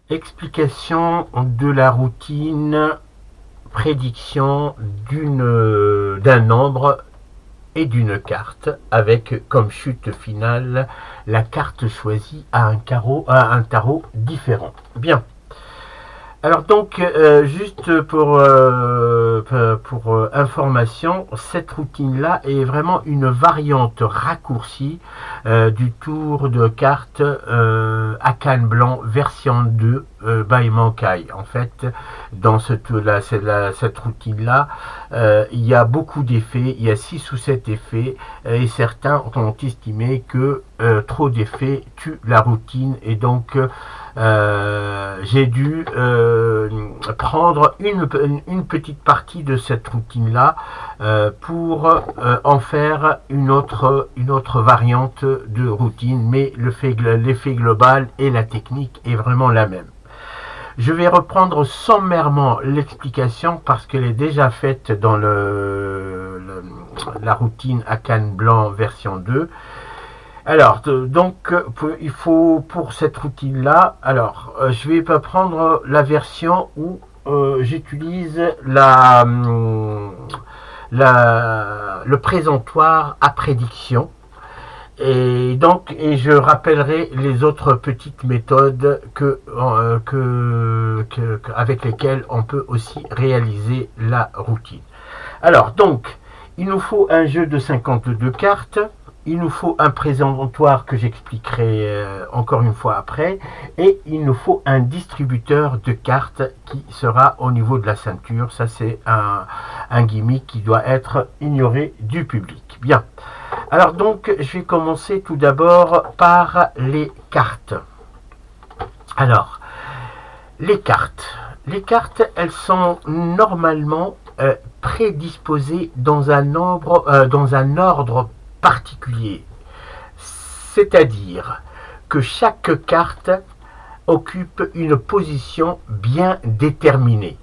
Explication de la routine prédiction d'un nombre et d'une carte avec comme chute finale la carte choisie à un tarot différent. Bien. Alors donc, juste pour information, cette routine-là est vraiment une variante raccourcie du tour de cartes Akan Blanc version 2 by Mankai. En fait, dans cette routine-là, il y a beaucoup d'effets, il y a 6 ou 7 effets, et certains ont estimé que trop d'effets tue la routine, et donc j'ai dû prendre une petite partie de cette routine-là pour en faire une autre variante de routine, mais l'effet global et la technique est vraiment la même. Je vais reprendre sommairement l'explication parce qu'elle est déjà faite dans la routine Akan Blanc version 2. Alors, donc, il faut pour cette routine-là, alors, je vais pas prendre la version où j'utilise le présentoir à prédiction. Et donc, je rappellerai les autres petites méthodes avec lesquelles on peut aussi réaliser la routine. Alors, donc, il nous faut un jeu de 52 cartes. Il nous faut un présentoir que j'expliquerai encore une fois après, et il nous faut un distributeur de cartes qui sera au niveau de la ceinture. Ça, c'est un gimmick qui doit être ignoré du public. Bien. Alors donc, je vais commencer tout d'abord par les cartes. Alors, les cartes. Les cartes, elles sont normalement prédisposées dans un ordre particulier. C'est-à-dire que chaque carte occupe une position bien déterminée.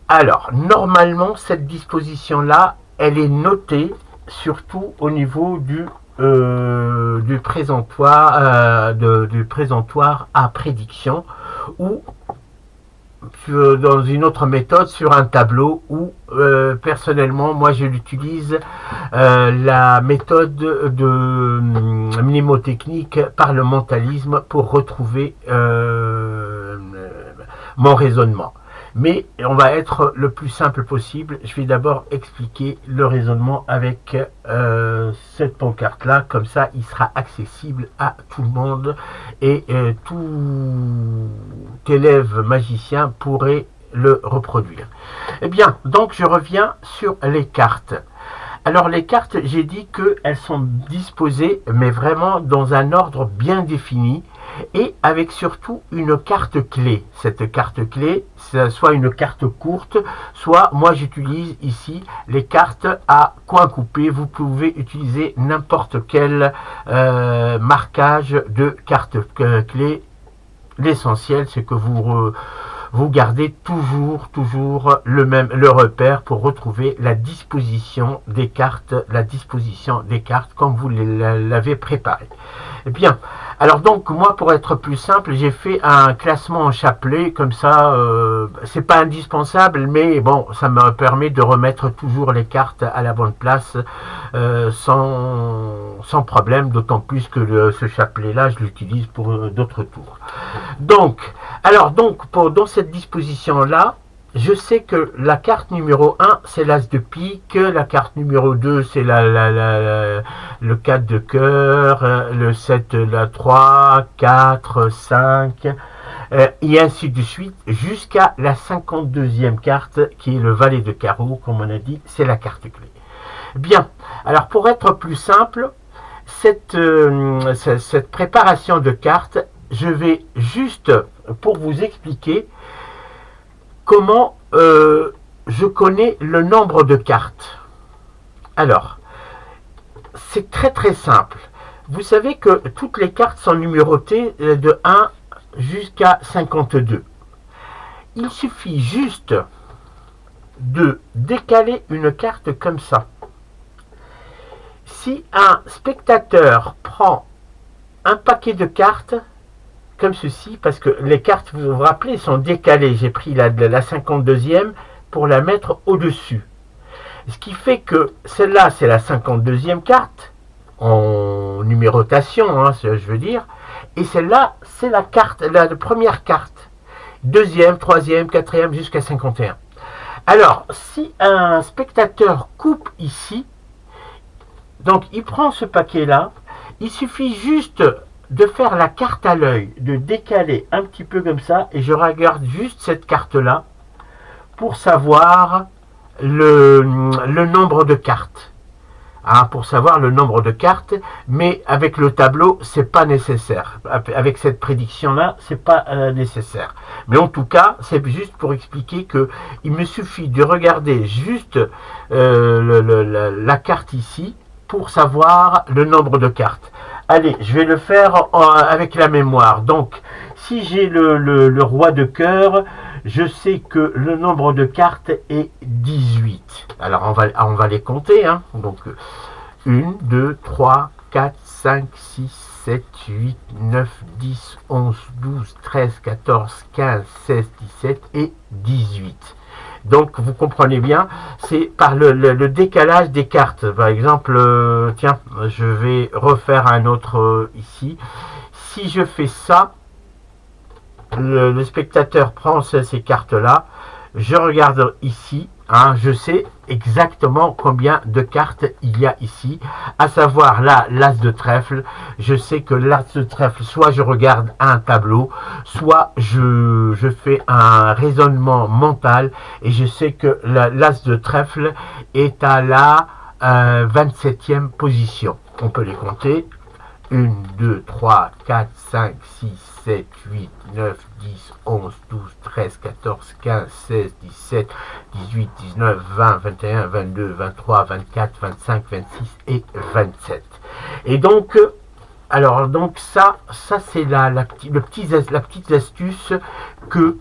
Alors, normalement, cette disposition-là, elle est notée surtout au niveau du présentoir à prédiction, ou dans une autre méthode sur un tableau, où personnellement moi je l'utilise la méthode de mnémotechnique par le mentalisme pour retrouver mon raisonnement. Mais on va être le plus simple possible. Je vais d'abord expliquer le raisonnement avec cette pancarte-là. Comme ça, il sera accessible à tout le monde. Et tout élève magicien pourrait le reproduire. Eh bien, donc je reviens sur les cartes. Alors les cartes, j'ai dit qu'elles sont disposées, mais vraiment dans un ordre bien défini, et avec surtout une carte clé. Cette carte clé, c'est soit une carte courte, soit moi j'utilise ici les cartes à coin coupé. Vous pouvez utiliser n'importe quel marquage de carte clé. L'essentiel, c'est que vous gardez toujours le repère pour retrouver la disposition des cartes comme vous l'avez préparé. Eh bien, alors donc moi, pour être plus simple, j'ai fait un classement en chapelet, comme ça, c'est pas indispensable, mais bon, ça me permet de remettre toujours les cartes à la bonne place sans problème, d'autant plus que ce chapelet-là, je l'utilise pour d'autres tours. Donc, dans cette disposition-là, je sais que la carte numéro 1, c'est l'As de pique, la carte numéro 2, c'est le 4 de cœur, le 7, la 3, 4, 5, et ainsi de suite, jusqu'à la 52e carte, qui est le valet de carreau, comme on a dit, c'est la carte clé. Bien, alors pour être plus simple, cette préparation de cartes, je vais juste, pour vous expliquer, comment je connais le nombre de cartes. Alors, c'est très simple. Vous savez que toutes les cartes sont numérotées de 1 jusqu'à 52. Il suffit juste de décaler une carte comme ça. Si un spectateur prend un paquet de cartes, comme ceci, parce que les cartes, vous vous rappelez, sont décalées. J'ai pris la 52e pour la mettre au-dessus. Ce qui fait que celle-là, c'est la 52e carte, en numérotation, hein, je veux dire, et celle-là, c'est la carte, la première carte. Deuxième, troisième, quatrième, jusqu'à 51. Alors, si un spectateur coupe ici, donc il prend ce paquet-là, il suffit juste de faire la carte à l'œil, de décaler un petit peu comme ça, et je regarde juste cette carte-là pour savoir le nombre de cartes. Hein, pour savoir le nombre de cartes, mais avec le tableau, c'est pas nécessaire. Avec cette prédiction-là, c'est pas nécessaire. Mais en tout cas, c'est juste pour expliquer que il me suffit de regarder juste la carte ici pour savoir le nombre de cartes. Allez, je vais le faire avec la mémoire. Donc, si j'ai le roi de cœur, je sais que le nombre de cartes est 18. Alors, on va les compter. Hein. Donc, 1, 2, 3, 4, 5, 6, 7, 8, 9, 10, 11, 12, 13, 14, 15, 16, 17 et 18. Donc, vous comprenez bien, c'est par le décalage des cartes. Par exemple, tiens, je vais refaire un autre ici. Si je fais ça, le spectateur prend ces cartes-là. Je regarde ici, hein, je sais exactement combien de cartes il y a ici, à savoir là, l'as de trèfle. Je sais que l'as de trèfle, soit je regarde un tableau, soit je fais un raisonnement mental et je sais que l'as de trèfle est à la 27e position. On peut les compter. 1, 2, 3, 4, 5, 6, 7, 8, 9, 10, 11, 12, 13, 14, 15, 16, 17, 18, 19, 20, 21, 22, 23, 24, 25, 26 et 27. Et donc, alors donc ça c'est la petite astuce que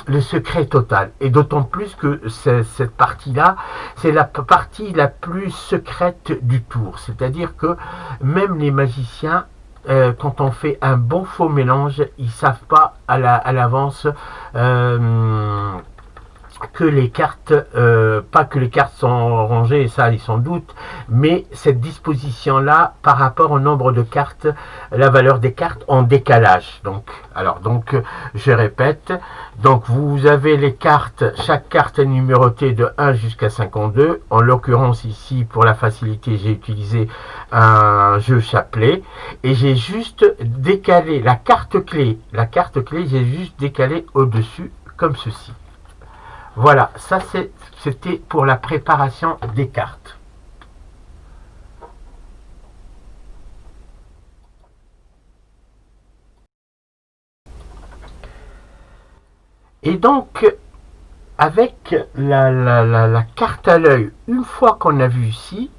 le secret total. Et d'autant plus que cette partie-là, c'est la partie la plus secrète du tour. C'est-à-dire que même les magiciens, quand on fait un bon faux mélange, ils savent pas à l'avance que les cartes, pas que les cartes sont rangées, et ça ils s'en doutent, mais cette disposition-là, par rapport au nombre de cartes, la valeur des cartes en décalage. Donc, je répète, donc vous avez les cartes, chaque carte est numérotée de 1 jusqu'à 52. En l'occurrence ici, pour la facilité, j'ai utilisé un jeu chapelet, et j'ai juste décalé la carte clé, j'ai juste décalé au-dessus, comme ceci. Voilà, ça c'était pour la préparation des cartes. Et donc, avec la carte à l'œil, une fois qu'on a vu ici,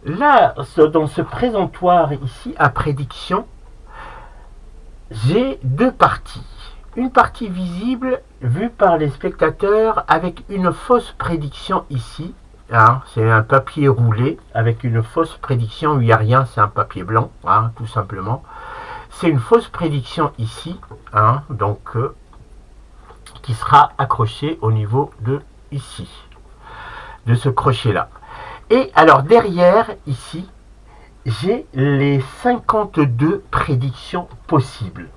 là, dans ce présentoir ici, à prédiction, j'ai deux parties. Une partie visible vue par les spectateurs avec une fausse prédiction ici. Hein, c'est un papier roulé avec une fausse prédiction où il n'y a rien, c'est un papier blanc, hein, tout simplement. C'est une fausse prédiction ici, hein, donc qui sera accrochée au niveau de ici, de ce crochet-là. Et alors derrière, ici, j'ai les 52 prédictions possibles,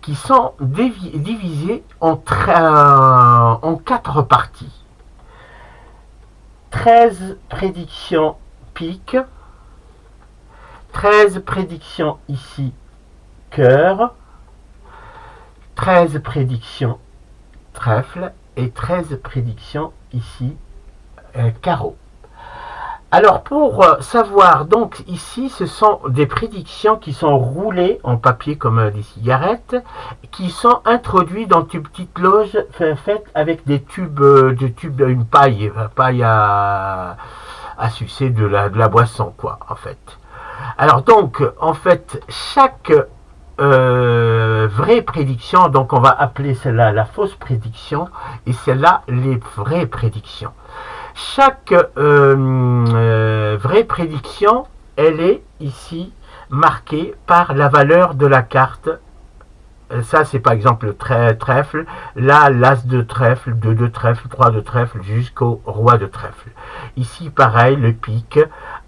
qui sont divisées en 4 parties. 13 prédictions pique, 13 prédictions ici cœur, 13 prédictions trèfle et 13 prédictions ici carreau. Alors pour savoir, donc ici ce sont des prédictions qui sont roulées en papier comme des cigarettes, qui sont introduites dans une petite loge faite avec des tubes, une paille à sucer de la boisson, quoi, en fait. Alors donc, en fait, chaque vraie prédiction, donc on va appeler celle-là la fausse prédiction, et celle-là les vraies prédictions. Chaque vraie prédiction, elle est ici marqué par la valeur de la carte. Ça, c'est par exemple le trèfle. Là, l'as de trèfle, 2 de trèfle, 3 de trèfle, jusqu'au roi de trèfle. Ici, pareil, le pique,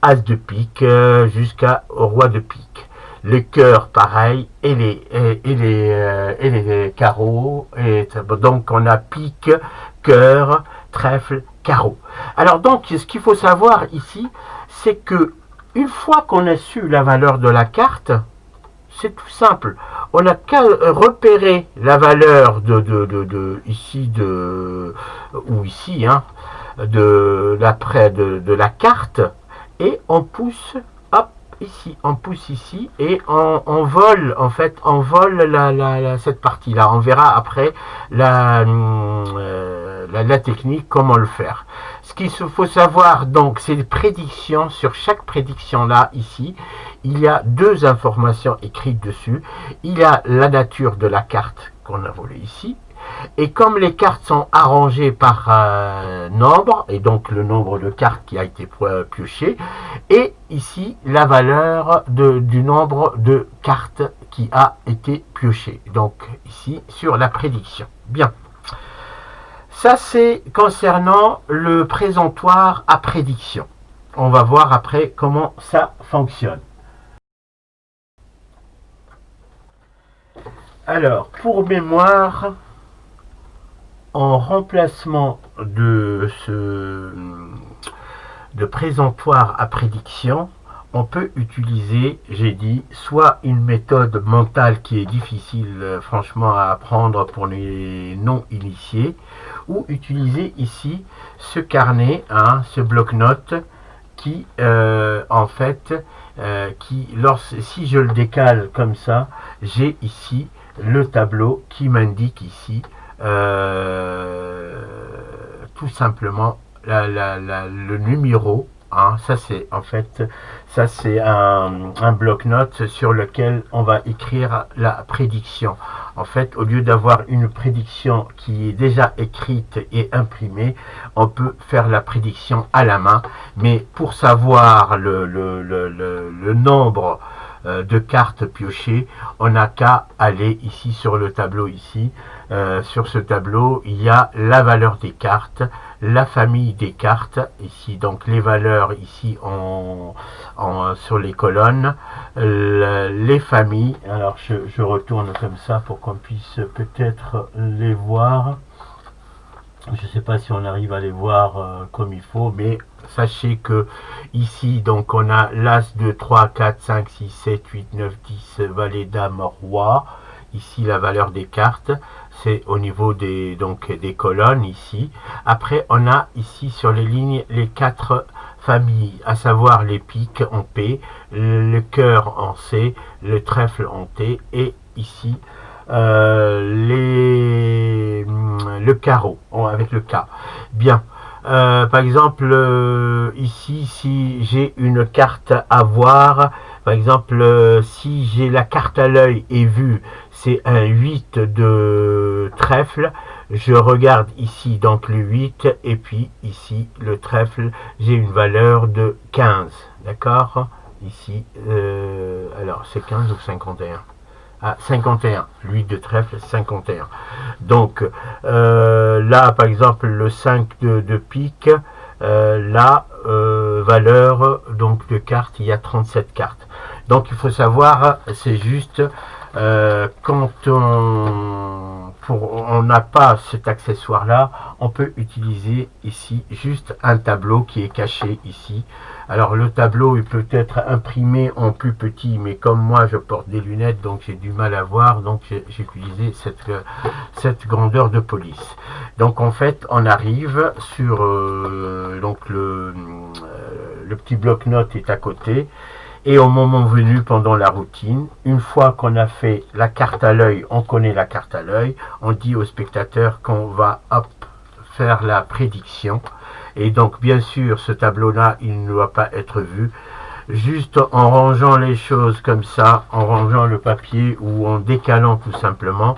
as de pique, jusqu'au roi de pique. Le cœur, pareil, et les carreaux. Et donc, on a pique, cœur, trèfle, carreau. Alors, donc, ce qu'il faut savoir ici, c'est que une fois qu'on a su la valeur de la carte, c'est tout simple. On n'a qu'à repérer la valeur ici ou ici hein, de la carte et on pousse hop ici, on pousse ici et on vole en fait, on vole cette partie là. On verra après la technique comment le faire. Ce qu'il faut savoir donc, c'est les prédictions. Sur chaque prédiction là ici, il y a 2 informations écrites dessus. Il y a la nature de la carte qu'on a volée ici. Et comme les cartes sont arrangées par nombre, et donc le nombre de cartes qui a été pioché, et ici la valeur du nombre de cartes qui a été pioché. Donc ici sur la prédiction. Bien. Ça c'est concernant le présentoir à prédiction. On va voir après comment ça fonctionne. Alors, pour mémoire, en remplacement de présentoir à prédiction, on peut utiliser, j'ai dit, soit une méthode mentale qui est difficile franchement à apprendre pour les non-initiés, ou utiliser ici ce carnet, hein, ce bloc-notes qui, en fait, si je le décale comme ça, j'ai ici le tableau qui m'indique ici tout simplement le numéro. Hein, ça c'est en fait un bloc-notes sur lequel on va écrire la prédiction. En fait, au lieu d'avoir une prédiction qui est déjà écrite et imprimée, on peut faire la prédiction à la main. Mais pour savoir le nombre de cartes piochées, on n'a qu'à aller ici sur le tableau ici. Sur ce tableau, il y a la valeur des cartes, la famille des cartes, ici donc les valeurs ici sur les colonnes, les familles. Alors je retourne comme ça pour qu'on puisse peut-être les voir. Je ne sais pas si on arrive à les voir comme il faut, mais sachez que ici, donc on a l'As 2, 3, 4, 5, 6, 7, 8, 9, 10, valet, dame, roi. Ici, la valeur des cartes, c'est au niveau des colonnes ici. Après, on a ici sur les lignes les 4 familles, à savoir les piques en P, le cœur en C, le trèfle en T, et ici, le carreau avec le K. Bien. Par exemple, ici, si j'ai une carte à voir, par exemple, si j'ai la carte à l'œil et vue, c'est un 8 de trèfle, je regarde ici donc le 8, et puis ici, le trèfle, j'ai une valeur de 15, d'accord? Ici, alors c'est 15 ou 51? Ah, 51, l'huile de trèfle 51. Donc là par exemple le 5 de pique, la valeur donc de carte, il y a 37 cartes. Donc il faut savoir, c'est juste quand on n'a pas cet accessoire là, on peut utiliser ici juste un tableau qui est caché ici. Alors le tableau il peut être imprimé en plus petit, mais comme moi je porte des lunettes donc j'ai du mal à voir, donc j'ai utilisé cette grandeur de police. Donc en fait on arrive sur donc le petit bloc-notes est à côté. Et au moment venu, pendant la routine, une fois qu'on a fait la carte à l'œil, on connaît la carte à l'œil, on dit au spectateur qu'on va faire la prédiction. Et donc, bien sûr, ce tableau-là, il ne doit pas être vu. Juste en rangeant les choses comme ça, en rangeant le papier ou en décalant tout simplement,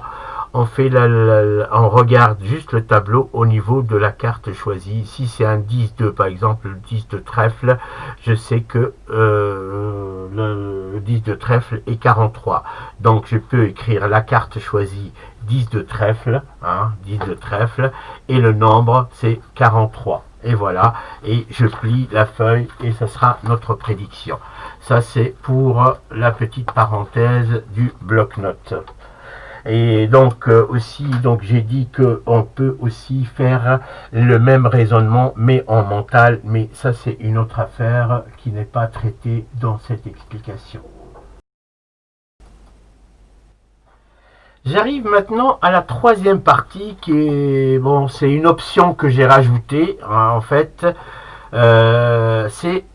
on regarde juste le tableau au niveau de la carte choisie. Si c'est un 10-2, par exemple, le 10 de trèfle, je sais que le 10 de trèfle est 43. Donc, je peux écrire la carte choisie 10 de trèfle, 10 de trèfle, et le nombre, c'est 43. Et voilà, et je plie la feuille et ça sera notre prédiction. Ça, c'est pour la petite parenthèse du bloc-notes. Et donc aussi, donc j'ai dit qu'on peut aussi faire le même raisonnement, mais en mental. Mais ça, c'est une autre affaire qui n'est pas traitée dans cette explication. J'arrive maintenant à la troisième partie qui est, bon, c'est une option que j'ai rajoutée, en fait, c'est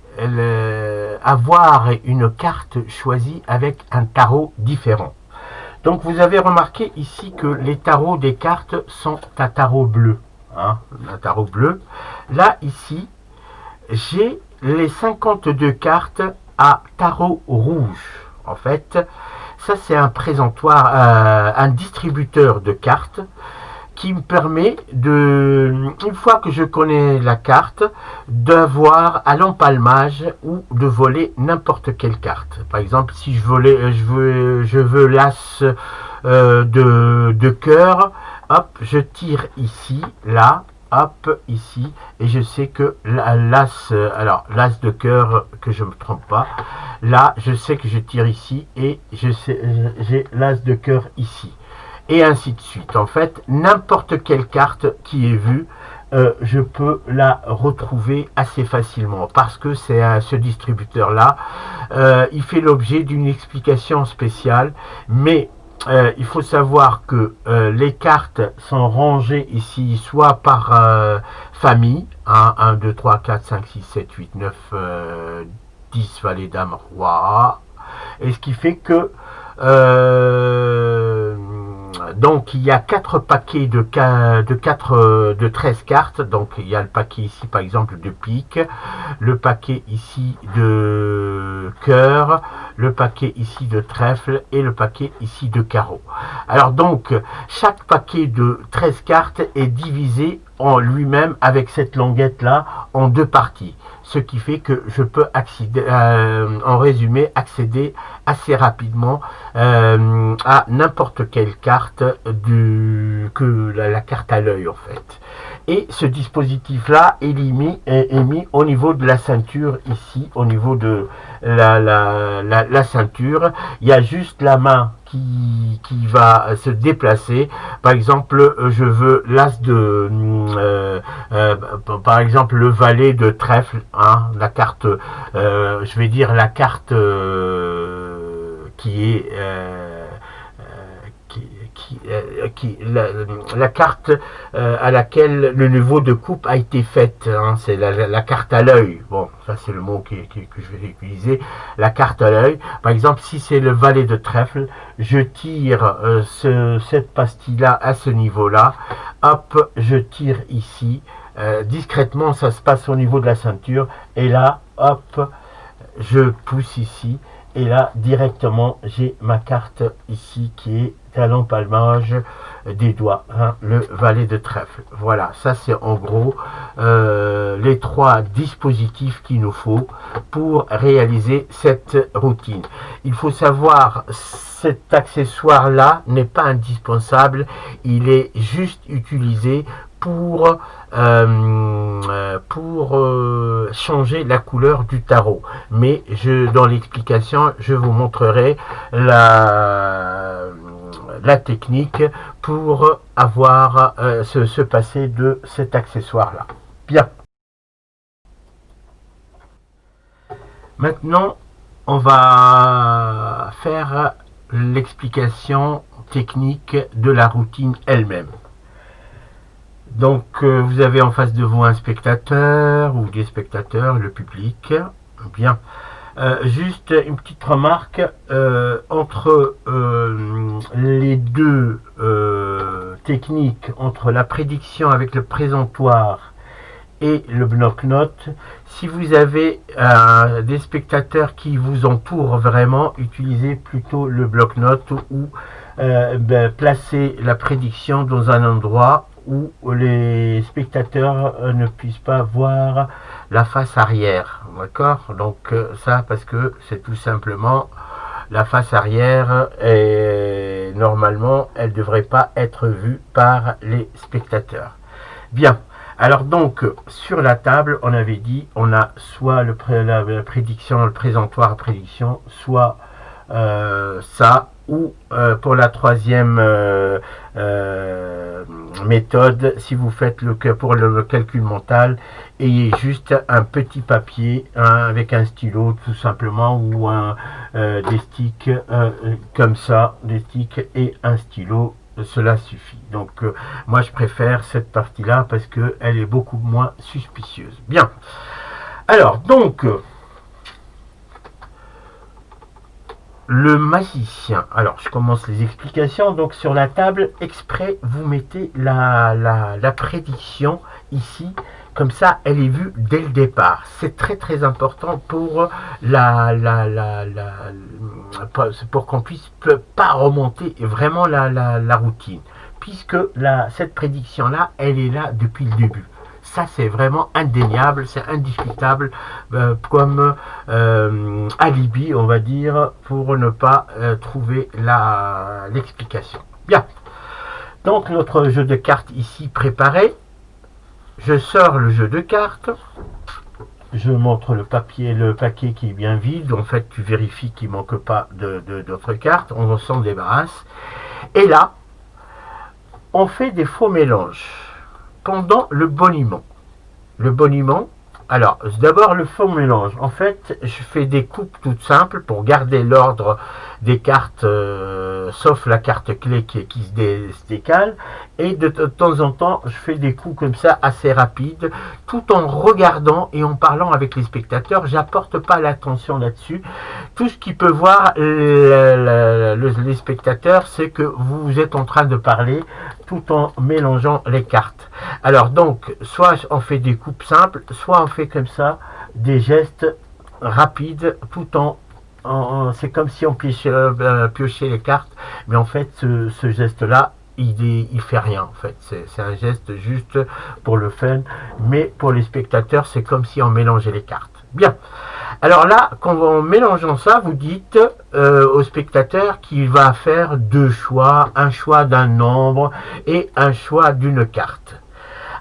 avoir une carte choisie avec un tarot différent. Donc vous avez remarqué ici que les tarots des cartes sont à tarot bleu, un tarot bleu. Là, ici, j'ai les 52 cartes à tarot rouge, en fait. Ça, c'est un présentoir, un distributeur de cartes qui me permet de, une fois que je connais la carte, d'avoir à l'empalmage ou de voler n'importe quelle carte. Par exemple, si je veux l'as de cœur, hop, je tire ici, là, hop, ici, et je sais que l'as, alors l'as de cœur, que je ne me trompe pas, là, je sais que je tire ici, et j'ai l'as de cœur ici, et ainsi de suite. En fait, n'importe quelle carte qui est vue, je peux la retrouver assez facilement, parce que c'est ce distributeur-là, il fait l'objet d'une explication spéciale, mais il faut savoir que les cartes sont rangées ici soit par famille, 1, 2, 3, 4, 5, 6, 7, 8, 9, 10, valet, dame, roi, et ce qui fait que donc il y a 4 paquets de 13 cartes. Donc il y a le paquet ici par exemple de pique, le paquet ici de cœur, le paquet ici de trèfle et le paquet ici de carreau. Alors donc chaque paquet de 13 cartes est divisé en lui-même avec cette languette là en 2 parties, ce qui fait que je peux accéder, en résumé, accéder assez rapidement à n'importe quelle carte que la carte à l'œil en fait. Et ce dispositif-là est mis au niveau de la ceinture ici, au niveau de la ceinture. Il y a juste la main qui va se déplacer. Par exemple, je veux l'as de, par exemple, le valet de trèfle, la carte, je vais dire la carte qui est la carte à laquelle le niveau de coupe a été fait, c'est la carte à l'œil. Bon, ça c'est le mot que je vais utiliser, la carte à l'œil. Par exemple, si c'est le valet de trèfle, je tire cette pastille-là à ce niveau-là, hop, je tire ici, discrètement, ça se passe au niveau de la ceinture, et là, hop, je pousse ici, et là, directement, j'ai ma carte ici qui est à l'empalmage des doigts, le valet de trèfle. Voilà, ça c'est en gros les 3 dispositifs qu'il nous faut pour réaliser cette routine. Il faut savoir, cet accessoire-là n'est pas indispensable, il est juste utilisé pour changer la couleur du tarot. Mais dans l'explication, je vous montrerai la technique pour avoir se passer de cet accessoire-là. Bien. Maintenant, on va faire l'explication technique de la routine elle-même. Donc, vous avez en face de vous un spectateur ou des spectateurs, le public. Bien. Juste une petite remarque, entre les deux techniques, entre la prédiction avec le présentoir et le bloc-notes, si vous avez des spectateurs qui vous entourent vraiment, utilisez plutôt le bloc-notes ou placer la prédiction dans un endroit où les spectateurs ne puissent pas voir la face arrière. D'accord? Donc ça, parce que c'est tout simplement la face arrière et normalement elle ne devrait pas être vue par les spectateurs. Bien. Alors donc sur la table, on avait dit, on a soit la prédiction, le présentoir à prédiction, soit ça, ou pour la troisième méthode, si vous faites pour le calcul mental, ayez juste un petit papier avec un stylo tout simplement, ou des sticks comme ça, des sticks et un stylo, cela suffit. Donc moi je préfère cette partie là parce que elle est beaucoup moins suspicieuse. Bien, alors donc le magicien. Alors, je commence les explications. Donc, sur la table, exprès, vous mettez la prédiction ici. Comme ça, elle est vue dès le départ. C'est très, très important pour pour qu'on puisse pas remonter vraiment la routine. Puisque cette prédiction-là, elle est là depuis le début. Ça, c'est vraiment indéniable, c'est indiscutable comme alibi, on va dire, pour ne pas trouver l'explication. Bien. Donc, notre jeu de cartes ici préparé. Je sors le jeu de cartes. Je montre le paquet qui est bien vide. En fait, tu vérifies qu'il ne manque pas d'autres cartes. On s'en débarrasse. Et là, on fait des faux mélanges pendant le boniment. Le boniment, alors d'abord le faux mélange. En fait, je fais des coupes toutes simples pour garder l'ordre des cartes, sauf la carte clé qui se décale. Et de temps en temps, je fais des coups comme ça assez rapides, tout en regardant et en parlant avec les spectateurs. J'apporte pas l'attention là-dessus. Tout ce qui peut voir les spectateurs, c'est que vous êtes en train de parler tout en mélangeant les cartes. Alors donc, soit on fait des coupes simples, soit on fait comme ça, des gestes rapides, tout c'est comme si on piochait les cartes, mais en fait, ce geste-là, il fait rien en fait, c'est un geste juste pour le fun, mais pour les spectateurs, c'est comme si on mélangeait les cartes. Bien. Alors là, en mélangeant ça, vous dites au spectateur qu'il va faire deux choix, un choix d'un nombre et un choix d'une carte.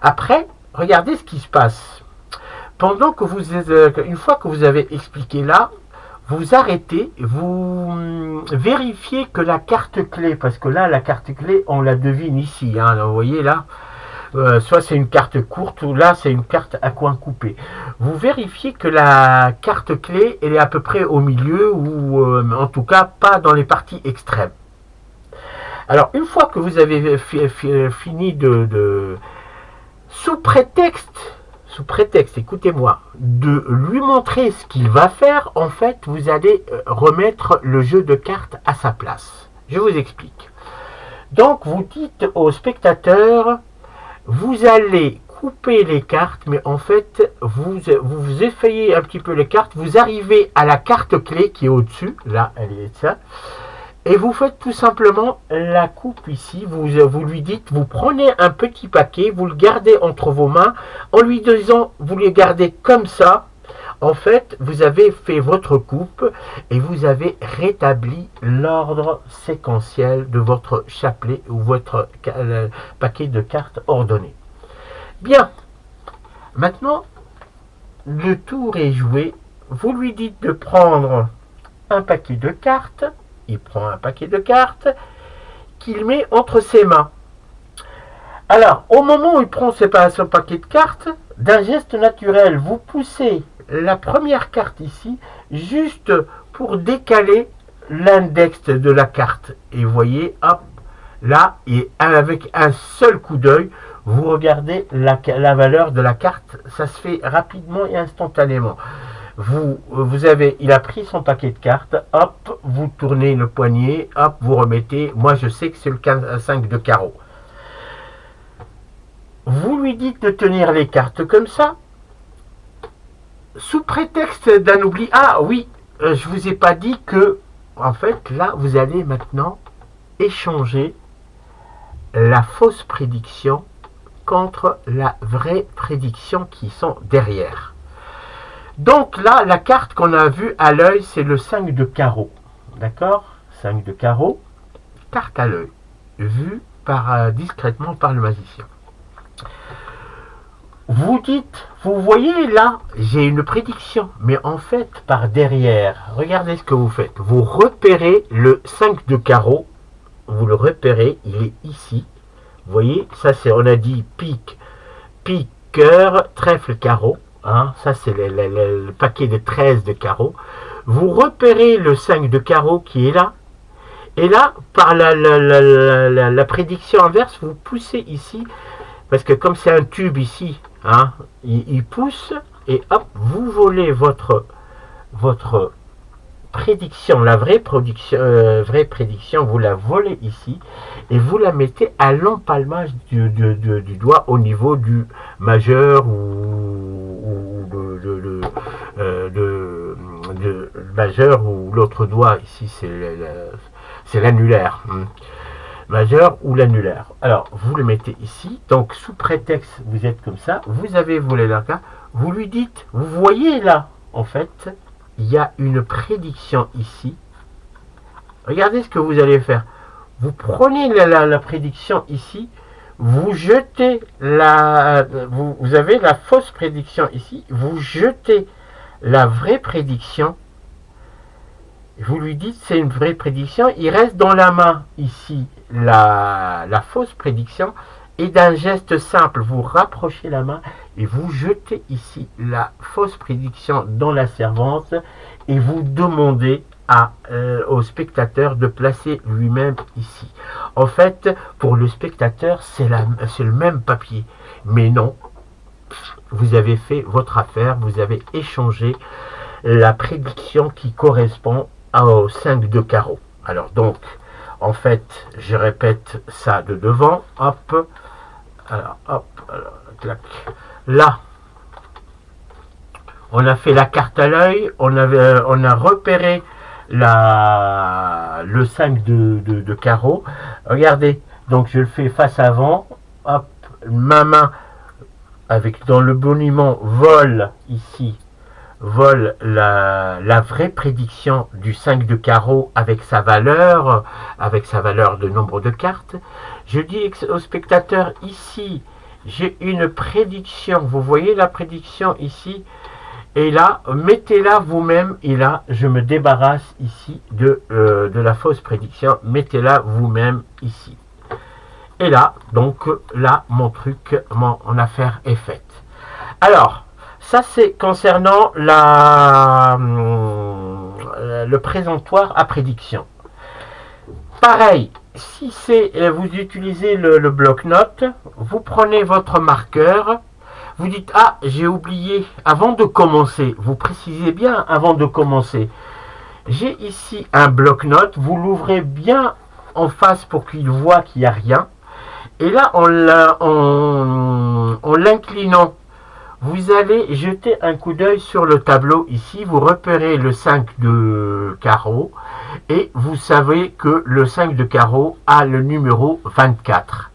Après, regardez ce qui se passe. Pendant que une fois que vous avez expliqué là, vous arrêtez, vous vérifiez que la carte clé, parce que là, la carte clé, on la devine ici, hein, vous voyez là, soit c'est une carte courte, ou là, c'est une carte à coin coupé. Vous vérifiez que la carte clé, elle est à peu près au milieu, ou en tout cas, pas dans les parties extrêmes. Alors, une fois que vous avez fini sous prétexte, écoutez-moi, de lui montrer ce qu'il va faire, en fait, vous allez remettre le jeu de cartes à sa place. Je vous explique. Donc, vous dites au spectateur, vous allez couper les cartes, mais en fait, vous effeuillez un petit peu les cartes, vous arrivez à la carte clé qui est au-dessus, là, elle est ça, et vous faites tout simplement la coupe ici, vous lui dites, vous prenez un petit paquet, vous le gardez entre vos mains, en lui disant, vous le gardez comme ça, en fait, vous avez fait votre coupe et vous avez rétabli l'ordre séquentiel de votre chapelet ou votre paquet de cartes ordonné. Bien, maintenant, le tour est joué, vous lui dites de prendre un paquet de cartes, il prend un paquet de cartes qu'il met entre ses mains. Alors, au moment où il prend son paquet de cartes, d'un geste naturel, vous poussez la première carte ici, juste pour décaler l'index de la carte. Et vous voyez, hop, là, et avec un seul coup d'œil, vous regardez la valeur de la carte. Ça se fait rapidement et instantanément. Il a pris son paquet de cartes, hop, vous tournez le poignet, hop, vous remettez, moi je sais que c'est le 5 de carreau. Vous lui dites de tenir les cartes comme ça, sous prétexte d'un oubli. Ah oui, je vous ai pas dit que, en fait, là, vous allez maintenant échanger la fausse prédiction contre la vraie prédiction qui sont derrière. Donc là, la carte qu'on a vue à l'œil, c'est le 5 de carreau. D'accord? 5 de carreau, carte à l'œil, vue discrètement par le magicien. Vous dites, vous voyez là, j'ai une prédiction, mais en fait, par derrière, regardez ce que vous faites. Vous repérez le 5 de carreau, vous le repérez, il est ici. Vous voyez, ça c'est, on a dit pique, cœur, trèfle, carreau. Hein, ça c'est le paquet de 13 de carreau. Vous repérez le 5 de carreau qui est là. Et là, par la prédiction inverse, vous poussez ici. Parce que comme c'est un tube ici, hein, il pousse. Et hop, vous volez votre prédiction, la vraie prédiction, vous la volez ici. Et vous la mettez à l'empalmage du doigt au niveau du majeur ou de majeur ou l'autre doigt. Ici, c'est l'annulaire. Majeur ou l'annulaire. Alors, vous le mettez ici. Donc, sous prétexte, vous êtes comme ça. Vous avez volé la carte. Vous lui dites, vous voyez là, en fait, il y a une prédiction ici. Regardez ce que vous allez faire. Vous prenez la prédiction ici. Vous jetez vous avez la fausse prédiction ici. Vous jetez la vraie prédiction. Vous lui dites, c'est une vraie prédiction. Il reste dans la main ici la fausse prédiction, et d'un geste simple, vous rapprochez la main et vous jetez ici la fausse prédiction dans la servante et vous demandez au spectateur de placer lui-même ici. En fait, pour le spectateur, c'est le même papier. Mais non, vous avez fait votre affaire, vous avez échangé la prédiction qui correspond au 5 de carreau. Alors donc, en fait, je répète ça de devant, hop, alors, clac. Là, on a fait la carte à l'œil, on a repéré le 5 de carreau. Regardez, donc je le fais face avant, hop, ma main, dans le monument, vole ici, vole la vraie prédiction du 5 de carreau avec sa valeur de nombre de cartes. Je dis au spectateur, ici, j'ai une prédiction. Vous voyez la prédiction ici? Et là, mettez-la vous-même. Et là, je me débarrasse ici de la fausse prédiction. Mettez-la vous-même ici. Et là, donc, là, mon affaire est faite. Alors, ça, c'est concernant le présentoir à prédiction. Pareil, si vous utilisez le bloc-notes, vous prenez votre marqueur, vous dites, ah, j'ai oublié, avant de commencer, vous précisez bien avant de commencer. J'ai ici un bloc-notes, vous l'ouvrez bien en face pour qu'il voit qu'il n'y a rien. Et là, en l'inclinant, vous allez jeter un coup d'œil sur le tableau ici, vous repérez le 5 de carreau et vous savez que le 5 de carreau a le numéro 24.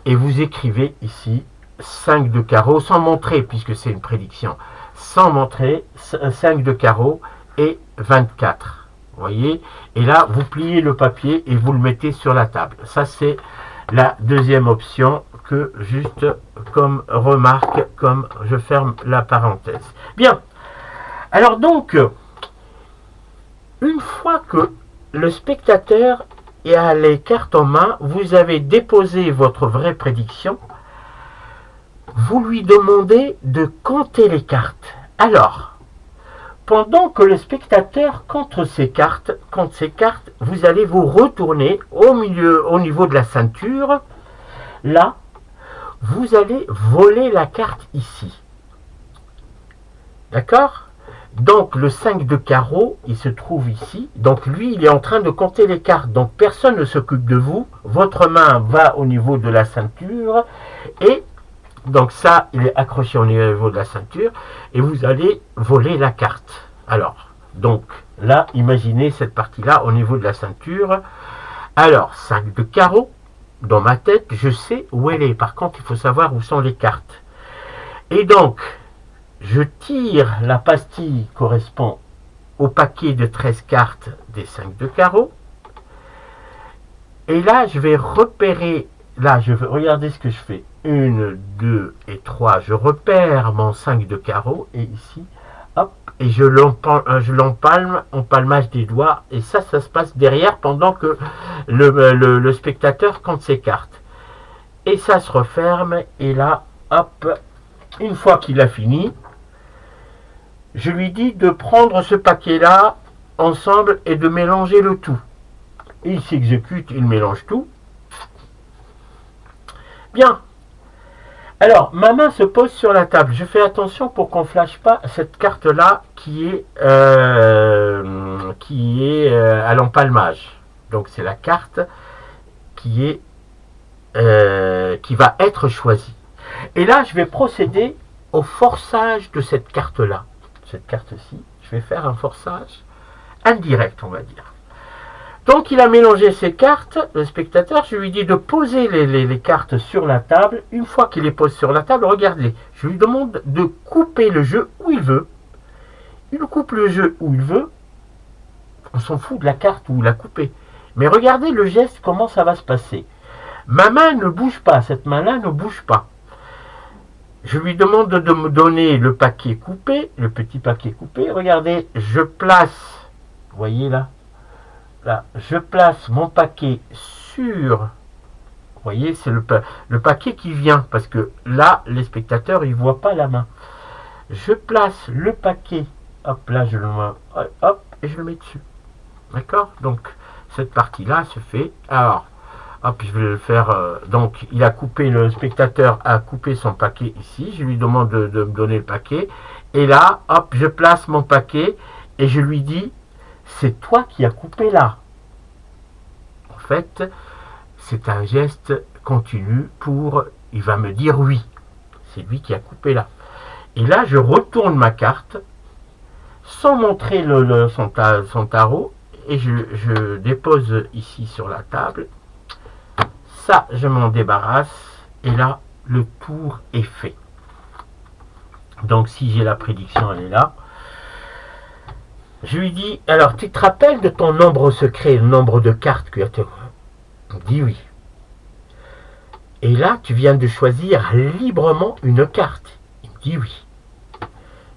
Et vous écrivez ici 5 de carreau sans montrer, puisque c'est une prédiction, sans montrer 5 de carreau et 24. Vous voyez? Et là, vous pliez le papier et vous le mettez sur la table. Ça, c'est la deuxième option. Que juste comme remarque, comme je ferme la parenthèse. Bien, alors donc, une fois que le spectateur a les cartes en main, vous avez déposé votre vraie prédiction, vous lui demandez de compter les cartes. Alors, pendant que le spectateur compte ses cartes, vous allez vous retourner au niveau de la ceinture, là, vous allez voler la carte ici. D'accord? Donc, le 5 de carreau, il se trouve ici. Donc, lui, il est en train de compter les cartes. Donc, personne ne s'occupe de vous. Votre main va au niveau de la ceinture. Et donc, ça, il est accroché au niveau de la ceinture. Et vous allez voler la carte. Alors, donc, là, imaginez cette partie-là au niveau de la ceinture. Alors, 5 de carreau, dans ma tête, je sais où elle est. Par contre, il faut savoir où sont les cartes. Et donc, je tire la pastille qui correspond au paquet de 13 cartes des 5 de carreau. Et là, je vais repérer, là, je vais regarder ce que je fais. 1, 2 et 3, je repère mon 5 de carreau, et ici, hop, et je l'empalme en palmage des doigts, et ça se passe derrière pendant que le spectateur compte ses cartes. Et ça se referme, et là, hop, une fois qu'il a fini, je lui dis de prendre ce paquet-là ensemble et de mélanger le tout. Il s'exécute, il mélange tout. Bien. Alors, ma main se pose sur la table. Je fais attention pour qu'on ne flash pas cette carte-là qui est à l'empalmage. Donc, c'est la carte qui va être choisie. Et là, je vais procéder au forçage de cette carte-là. Cette carte-ci, je vais faire un forçage indirect, on va dire. Donc il a mélangé ses cartes, le spectateur, je lui dis de poser les cartes sur la table. Une fois qu'il les pose sur la table, regardez, je lui demande de couper le jeu où il veut. Il coupe le jeu où il veut, on s'en fout de la carte où il a coupé. Mais regardez le geste, comment ça va se passer. Ma main ne bouge pas, cette main-là ne bouge pas. Je lui demande de me donner le paquet coupé, le petit paquet coupé. Regardez, je place, vous voyez là, là, je place mon paquet sur, vous voyez, c'est le paquet qui vient, parce que là, les spectateurs, ils ne voient pas la main. Je place le paquet, hop, là, je le mets, hop, et je le mets dessus. D'accord? Donc, cette partie-là se fait. Alors, hop, je vais le faire. Donc, il a coupé, le spectateur a coupé son paquet ici. Je lui demande de me donner le paquet. Et là, hop, je place mon paquet et je lui dis, c'est toi qui as coupé là. En fait, c'est un geste continu pour, il va me dire oui. C'est lui qui a coupé là. Et là, je retourne ma carte sans montrer son tarot et je dépose ici sur la table. Ça, je m'en débarrasse et là, le tour est fait. Donc, si j'ai la prédiction, elle est là. Je lui dis, alors, tu te rappelles de ton nombre secret, le nombre de cartes que tu as? Il dit oui. Et là, tu viens de choisir librement une carte. Il me dit oui.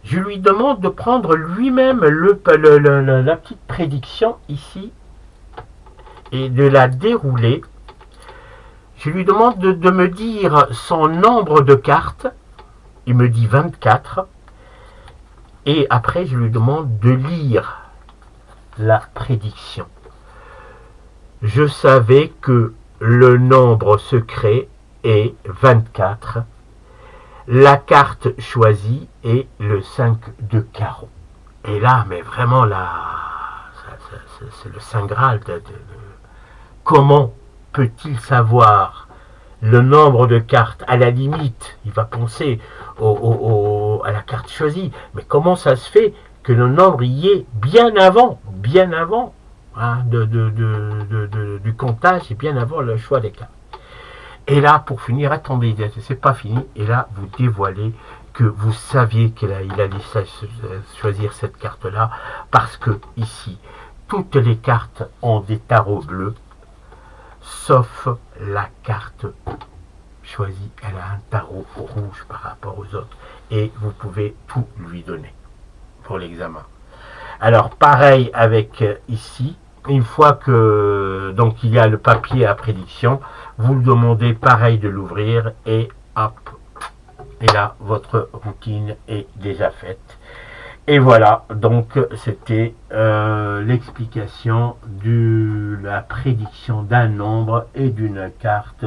Je lui demande de prendre lui-même la petite prédiction ici et de la dérouler. Je lui demande de me dire son nombre de cartes. Il me dit 24. Et après, je lui demande de lire la prédiction. Je savais que le nombre secret est 24. La carte choisie est le 5 de carreau. Et là, mais vraiment, là, c'est le Saint Graal. Comment peut-il savoir le nombre de cartes? À la limite, il va penser à la carte choisie. Mais comment ça se fait que le nombre y est bien avant hein, du comptage et bien avant le choix des cartes? Et là, pour finir, attendez, c'est pas fini. Et là, vous dévoilez que vous saviez qu'il allait choisir cette carte-là, parce que ici, toutes les cartes ont des tarots bleus, sauf la carte choisie. Elle a un tarot rouge par rapport aux autres. Et vous pouvez tout lui donner pour l'examen. Alors, pareil avec ici. Une fois que donc il y a le papier à prédiction, vous le demandez pareil de l'ouvrir et hop, et là votre routine est déjà faite. Et voilà, donc c'était l'explication de la prédiction d'un nombre et d'une carte